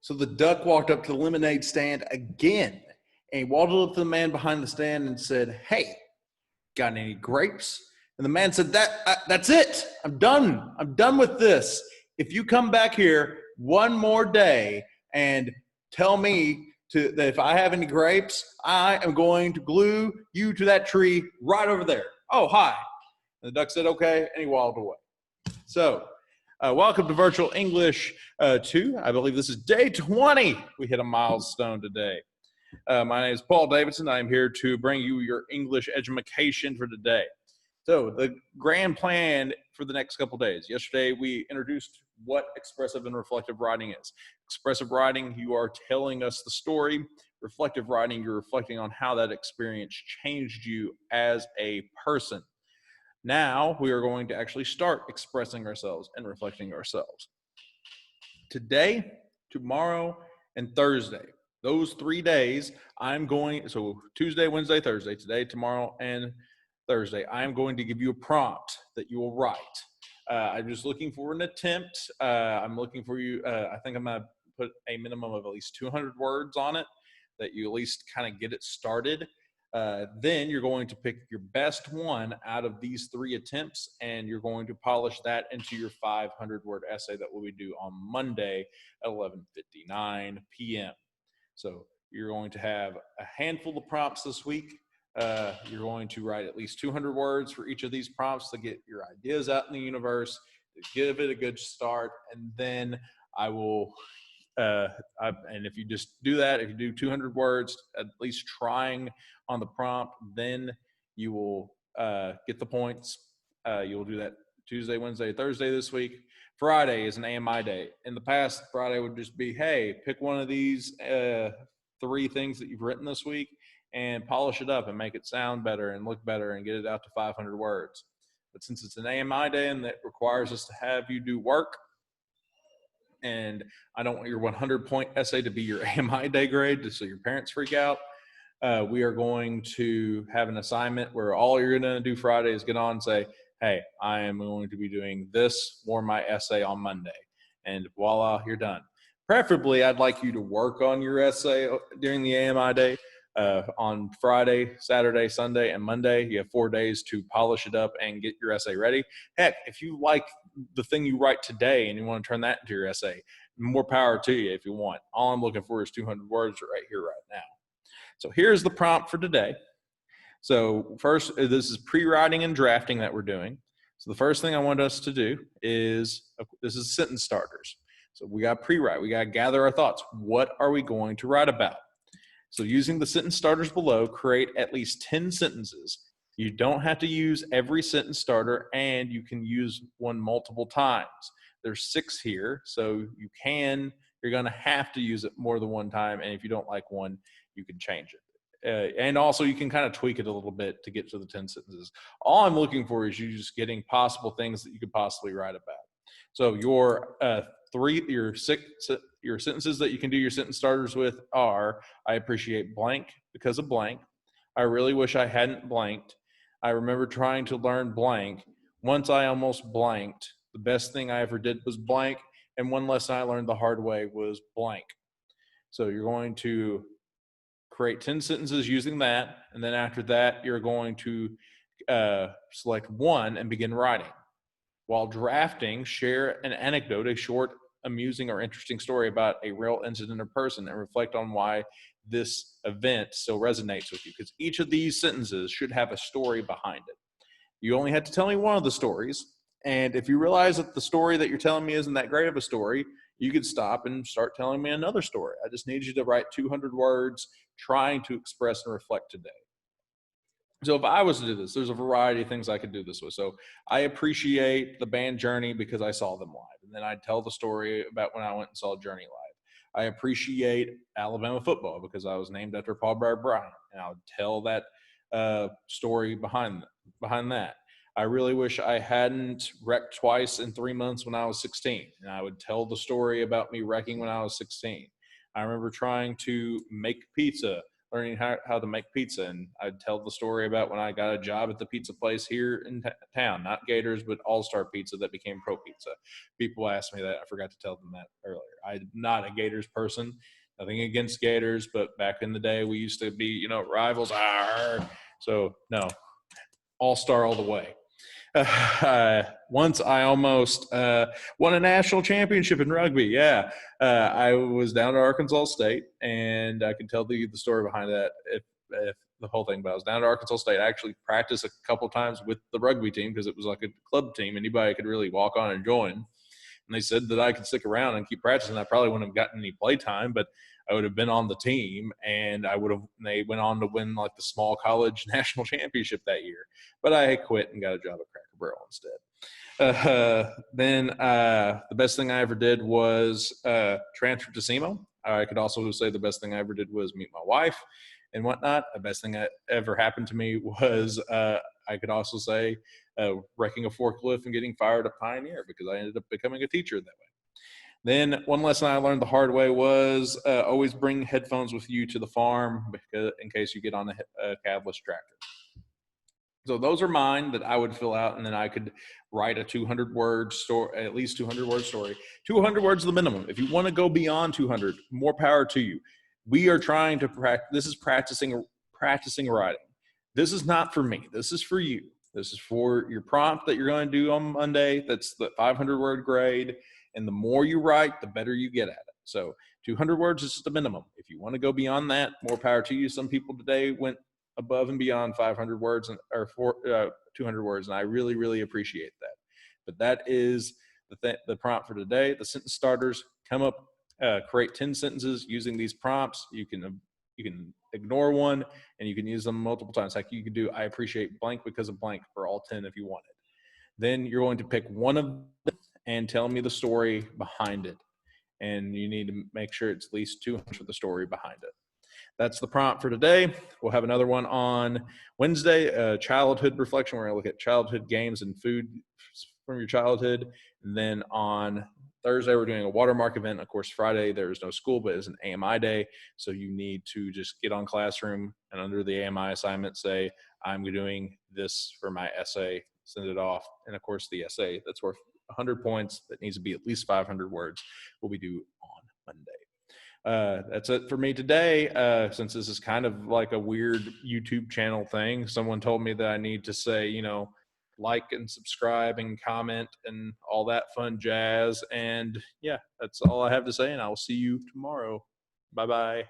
So the duck walked up to the lemonade stand again, and he walked up to the man behind the stand and said, "Hey, got any grapes?" And the man said, "That's it. I'm done. I'm done with this. If you come back here one more day and tell me that if I have any grapes, I am going to glue you to that tree right over there." "Oh, hi." And the duck said, "Okay," and he waddled away. So, welcome to Virtual English 2. I believe this is day 20. We hit a milestone today. My name is Paul Davidson. I'm here to bring you your English education for today. So, the grand plan for the next couple days. Yesterday, we introduced what expressive and reflective writing is. Expressive writing, you are telling us the story. Reflective writing, you're reflecting on how that experience changed you as a person. Now we are going to actually start expressing ourselves and reflecting ourselves. Today, tomorrow, and Thursday, those 3 days, so Tuesday, Wednesday, Thursday, today, tomorrow, and Thursday, I'm going to give you a prompt that you will write. I'm just looking for an attempt. I'm looking for you, I think I'm going to put a minimum of at least 200 words on it, that you at least kind of get it started. Then you're going to pick your best one out of these 3 attempts, and you're going to polish that into your 500-word essay that we do on Monday at 11:59 p.m. So you're going to have a handful of prompts this week. You're going to write at least 200 words for each of these prompts to get your ideas out in the universe, to give it a good start, and then I will and if you just do that, if you do 200 words, at least trying on the prompt, then you will get the points. You'll do that Tuesday, Wednesday, Thursday this week. Friday is an AMI day. In the past, Friday would just be, hey, pick one of these 3 things that you've written this week and polish it up and make it sound better and look better and get it out to 500 words. But since it's an AMI day and that requires us to have you do work, and I don't want your 100-point essay to be your AMI day grade just so your parents freak out. We are going to have an assignment where all you're going to do Friday is get on and say, hey, I am going to be doing this for my essay on Monday. And voila, you're done. Preferably, I'd like you to work on your essay during the AMI day. On Friday, Saturday, Sunday, and Monday, you have 4 days to polish it up and get your essay ready. Heck, if you like the thing you write today and you want to turn that into your essay, more power to you if you want. All I'm looking for is 200 words right here, right now. So here's the prompt for today. So first, this is pre-writing and drafting that we're doing. So the first thing I want us to do is, this is sentence starters. So we got pre-write. We got to gather our thoughts. What are we going to write about? So using the sentence starters below, create at least 10 sentences. You don't have to use every sentence starter, and you can use one multiple times. There's 6 here, so you're going to have to use it more than one time, and if you don't like one, you can change it. And also, you can kind of tweak it a little bit to get to the 10 sentences. All I'm looking for is you just getting possible things that you could possibly write about. So your sentences that you can do your sentence starters with are, I appreciate blank because of blank. I really wish I hadn't blanked. I remember trying to learn blank. Once I almost blanked. The best thing I ever did was blank. And one lesson I learned the hard way was blank. So you're going to create 10 sentences using that. And then after that, you're going to select one and begin writing. While drafting, share an anecdote, a short, amusing, or interesting story about a real incident or person, and reflect on why this event still resonates with you. Because each of these sentences should have a story behind it. You only have to tell me one of the stories. And if you realize that the story that you're telling me isn't that great of a story, you could stop and start telling me another story. I just need you to write 200 words trying to express and reflect today. So if I was to do this, there's a variety of things I could do this with. So I appreciate the band Journey because I saw them live. And then I'd tell the story about when I went and saw Journey live. I appreciate Alabama football because I was named after Paul Bryant. And I would tell that story behind that. I really wish I hadn't wrecked twice in 3 months when I was 16. And I would tell the story about me wrecking when I was 16. I remember trying to make pizza learning how to make pizza. And I'd tell the story about when I got a job at the pizza place here in town, not Gators, but All Star Pizza that became Pro Pizza. People asked me that. I forgot to tell them that earlier. I'm not a Gators person. Nothing against Gators, but back in the day, we used to be, rivals. So, no, All Star all the way. Once I almost won a national championship in rugby. Yeah, I was down to Arkansas State, and I can tell you the story behind that if the whole thing. But I was down to Arkansas State. I actually practiced a couple times with the rugby team because it was like a club team. Anybody could really walk on and join. And they said that I could stick around and keep practicing. I probably wouldn't have gotten any play time, but I would have been on the team, and they went on to win like the small college national championship that year. But I quit and got a job at Cracker Barrel instead. Then the best thing I ever did was transfer to SEMO. I could also say the best thing I ever did was meet my wife and whatnot. The best thing that ever happened to me was I could also say wrecking a forklift and getting fired at Pioneer because I ended up becoming a teacher that way. Then one lesson I learned the hard way was always bring headphones with you to the farm because, in case you get on a cabless tractor. So those are mine that I would fill out, and then I could write a 200-word story, at least 200-word story. 200 words is the minimum. If you want to go beyond 200, more power to you. We are trying to practice. This is practicing writing. This is not for me. This is for you. This is for your prompt that you're going to do on Monday. That's the 500-word grade. And the more you write, the better you get at it. So 200 words is just a minimum. If you want to go beyond that, more power to you. Some people today went above and beyond 500 words or 200 words, and I really, really appreciate that. But that is the prompt for today. The sentence starters come up, create 10 sentences using these prompts. You can ignore one, and you can use them multiple times. Like you could do, I appreciate blank because of blank for all 10 if you wanted. Then you're going to pick one of them and tell me the story behind it. And you need to make sure it's at least 200 for the story behind it. That's the prompt for today. We'll have another one on Wednesday, childhood reflection. We're going to look at childhood games and food from your childhood. And then on Thursday, we're doing a watermark event. Of course, Friday, there is no school, but it's an AMI day. So you need to just get on Classroom and under the AMI assignment, say, I'm doing this for my essay, send it off. And of course, the essay that's worth 100 points, that needs to be at least 500 words, will be due on Monday. That's it for me today. Since this is kind of like a weird YouTube channel thing, someone told me that I need to say, like and subscribe and comment and all that fun jazz. And yeah, that's all I have to say. And I will see you tomorrow. Bye-bye.